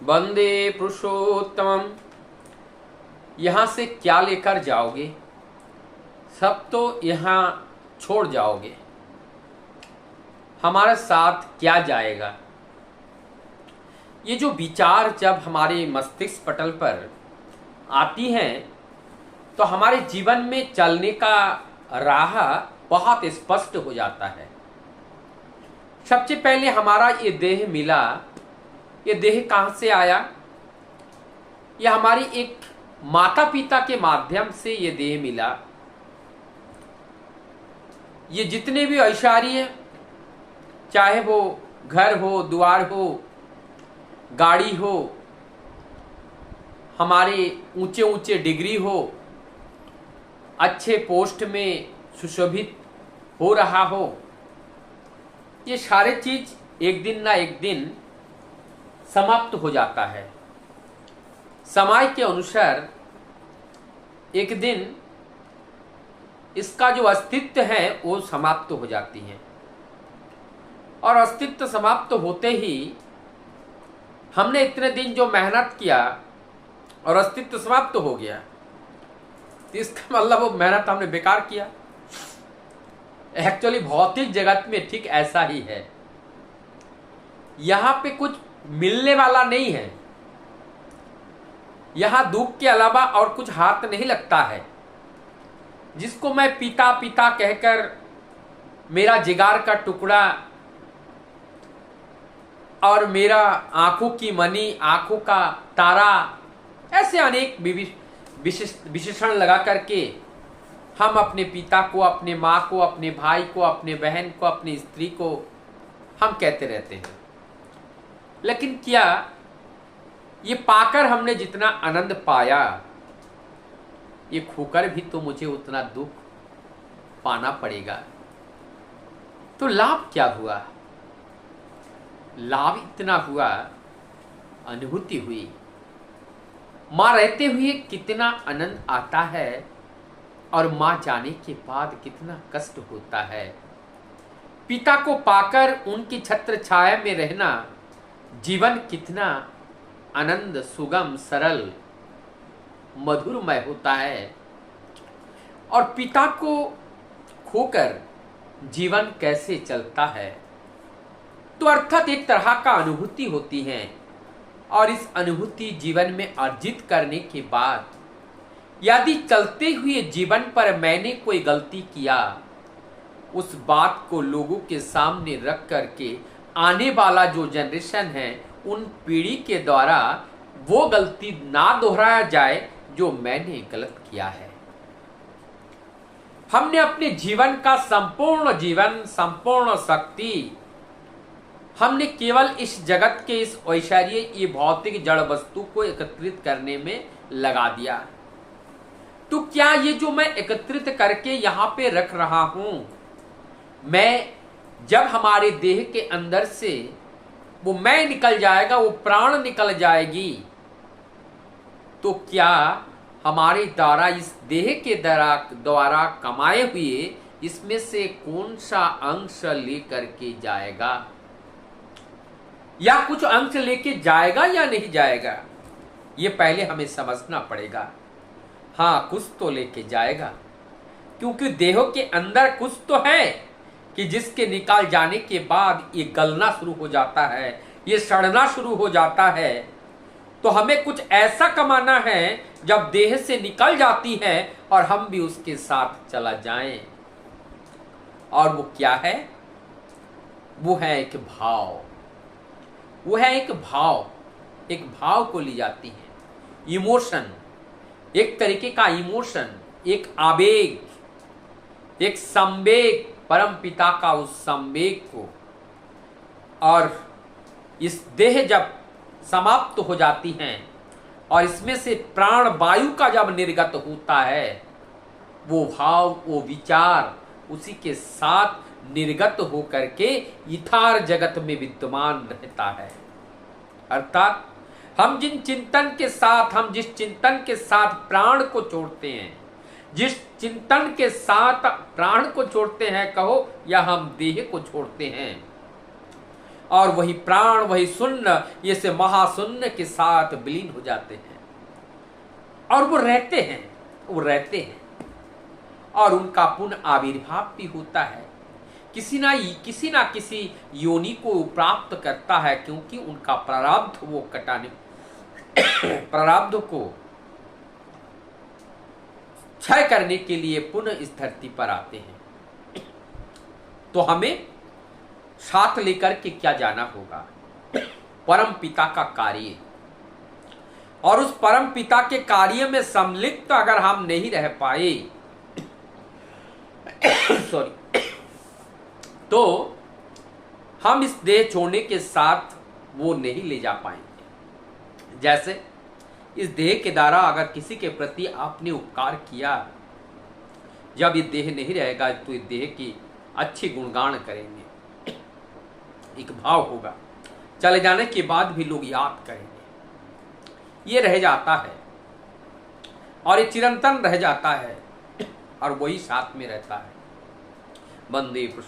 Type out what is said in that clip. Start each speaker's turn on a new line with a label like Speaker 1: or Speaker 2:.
Speaker 1: वंदे पुरुषोत्तमम। यहाँ से क्या लेकर जाओगे? सब तो यहाँ छोड़ जाओगे। हमारे साथ क्या जाएगा? ये जो विचार जब हमारे मस्तिष्क पटल पर आती हैं तो हमारे जीवन में चलने का राह बहुत स्पष्ट हो जाता है। सबसे पहले हमारा ये देह मिला। ये देह कहाँ से आया? यह हमारी एक माता पिता के माध्यम से ये देह मिला। ये जितने भी ऐश्वर्य, चाहे वो घर हो, द्वार हो, गाड़ी हो, हमारे ऊंचे ऊंचे डिग्री हो, अच्छे पोस्ट में सुशोभित हो रहा हो, ये सारे चीज एक दिन ना एक दिन समाप्त हो जाता है। समय के अनुसार एक दिन इसका जो अस्तित्व है वो समाप्त हो जाती है, और अस्तित्व समाप्त होते ही हमने इतने दिन जो मेहनत किया और अस्तित्व समाप्त हो गया, तो इसका मतलब वो मेहनत हमने बेकार किया। एक्चुअली भौतिक जगत में ठीक ऐसा ही है। यहां पे कुछ मिलने वाला नहीं है। यहां दुख के अलावा और कुछ हाथ नहीं लगता है। जिसको मैं पिता पिता कहकर, मेरा जिगार का टुकड़ा और मेरा आंखों की मणि, आंखों का तारा, ऐसे अनेक विशेषण लगा करके हम अपने पिता को, अपने माँ को, अपने भाई को, अपने बहन को, अपनी स्त्री को हम कहते रहते हैं। लेकिन क्या ये पाकर हमने जितना आनंद पाया, ये खोकर भी तो मुझे उतना दुख पाना पड़ेगा। तो लाभ क्या हुआ? लाभ इतना हुआ, अनुभूति हुई। मां रहते हुए कितना आनंद आता है और मां जाने के बाद कितना कष्ट होता है। पिता को पाकर उनकी छत्र छाया में रहना, जीवन कितना आनंद, सुगम, सरल, मधुरमय होता है। और पिता को खोकर जीवन कैसे चलता है? तो अर्थात एक तरह का अनुभूति होती है, और इस अनुभूति जीवन में अर्जित करने के बाद यदि चलते हुए जीवन पर मैंने कोई गलती किया, उस बात को लोगों के सामने रख करके आने वाला जो जनरेशन है, उन पीढ़ी के द्वारा वो गलती ना दोहराया जाए जो मैंने गलत किया है। हमने अपने जीवन का संपूर्ण जीवन, संपूर्ण शक्ति हमने केवल इस जगत के इस ऐश्वर्य, ये भौतिक जड़ वस्तु को एकत्रित करने में लगा दिया। तो क्या ये जो मैं एकत्रित करके यहाँ पे रख रहा हूं, मैं जब हमारे देह के अंदर से वो मैं निकल जाएगा, वो प्राण निकल जाएगी, तो क्या हमारे द्वारा इस देह के द्वारा कमाए हुए इसमें से कौन सा अंश लेकर के जाएगा, या कुछ अंश लेके जाएगा या नहीं जाएगा? ये पहले हमें समझना पड़ेगा। हाँ, कुछ तो लेके जाएगा, क्योंकि देह के अंदर कुछ तो है कि जिसके निकाल जाने के बाद ये गलना शुरू हो जाता है, ये सड़ना शुरू हो जाता है। तो हमें कुछ ऐसा कमाना है जब देह से निकल जाती है और हम भी उसके साथ चला जाएं। और वो क्या है? वो है एक भाव। वो है एक भाव, एक भाव को ली जाती है। इमोशन, एक तरीके का इमोशन, एक आवेग, एक संवेग, परम पिता का उस संवेग को। और इस देह जब समाप्त हो जाती हैं और इसमें से प्राण वायु का जब निर्गत होता है, वो भाव, वो विचार उसी के साथ निर्गत होकर के यथार जगत में विद्यमान रहता है। अर्थात हम जिस चिंतन के साथ प्राण को छोड़ते हैं, जिस चिंतन के साथ प्राण को छोड़ते हैं, कहो, या हम देह को छोड़ते हैं, और वही प्राण, वही शून्य, ये से महाशून्य के साथ विलीन हो जाते हैं और वो रहते हैं और उनका पुनः आविर्भाव भी होता है, किसी ना किसी योनि को प्राप्त करता है, क्योंकि उनका प्रारब्ध वो कटाने प्रारब्ध को क्षय करने के लिए पुनः इस धरती पर आते हैं। तो हमें साथ लेकर के क्या जाना होगा? परम पिता का कार्य, और उस परम पिता के कार्य में सम्मिलित अगर हम नहीं रह पाए सॉरी, तो हम इस देह छोड़ने के साथ वो नहीं ले जा पाएंगे। जैसे इस देह के द्वारा अगर किसी के प्रति आपने उपकार किया, जब ये देह नहीं रहेगा तो इस देह की अच्छी गुणगान करेंगे, एक भाव होगा, चले जाने के बाद भी लोग याद करेंगे। ये रह जाता है और ये चिरंतन रह जाता है और वही साथ में रहता है। वंदे पुरुष।